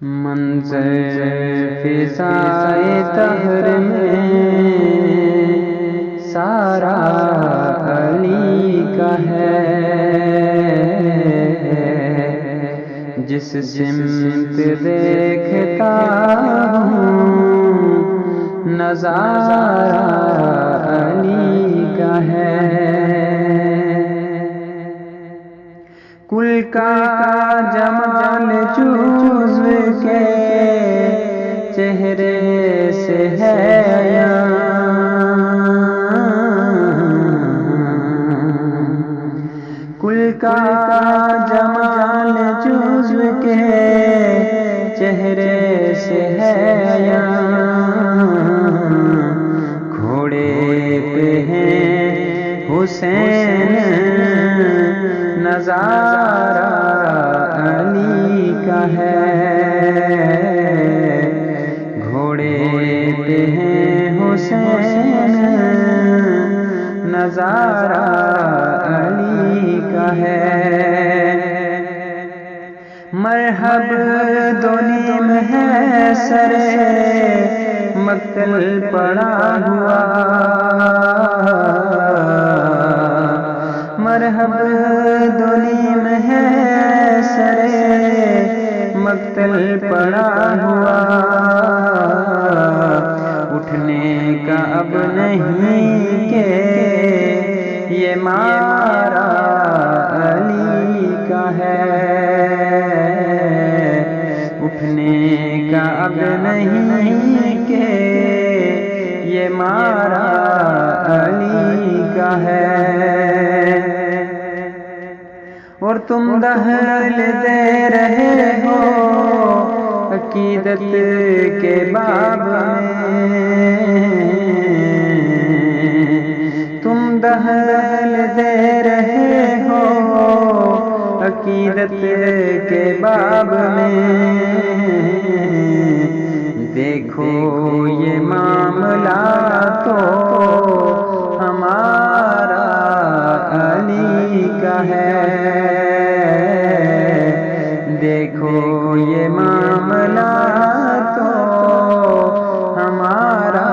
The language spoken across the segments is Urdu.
منظر فضائے طہر میں سارا علی کا ہے، جس سمت دیکھتا ہوں نظارہ علی کا ہے۔ کل کا جمال جزو کے چہرے سے ہے، کل کا جمال جزو کے چہرے سے ہے، گھوڑے پہ ہیں حسین نظارہ علی کا ہے، گھوڑے پہ ہیں حسین نظارہ علی کا ہے۔ مرحب دو نیم ہے سر مقتل پڑا ہوا، مرحب دو نیم ہے سر مقتل پڑا ہوا، اٹھنے کا اب نہیں کہ یہ مارا علی کا ہے، اٹھنے کا اب نہیں کہ یہ مارا علی کا ہے۔ اور تم دہل دے رہے ہو عقیدت کے باب میں، تم دہل دے رہے ہو عقیدت کے باب میں، دیکھو یہ معاملہ تو ہمارا علی کا ہے، دیکھو یہ معاملہ تو ہمارا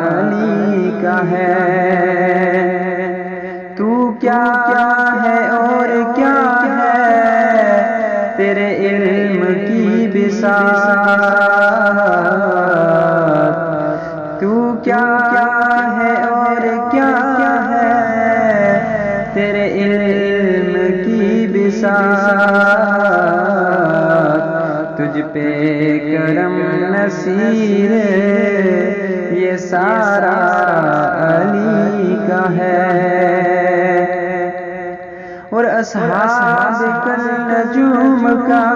علی کا ہے۔ تو کیا ہے اور کیا ہے تیرے علم کی بساط، تو کیا ہے اور کیا ہے تیرے علم کی بساط، تجھ پہ کرم نصیر یہ سارا علی کا ہے۔ اور اصحاب النجوم کا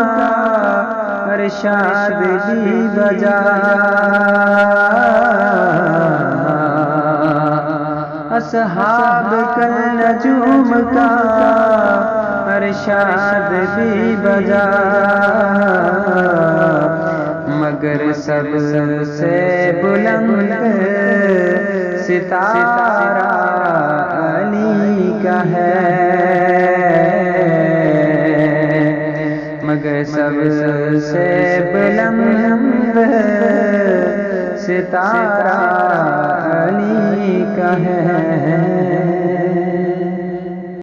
ارشاد بھی بجا، اصحاب النجوم کا ارشاد بھی بجا، مگر سب سے بلند ستارہ علی کا ہے، مگر سب سے بلند ستارہ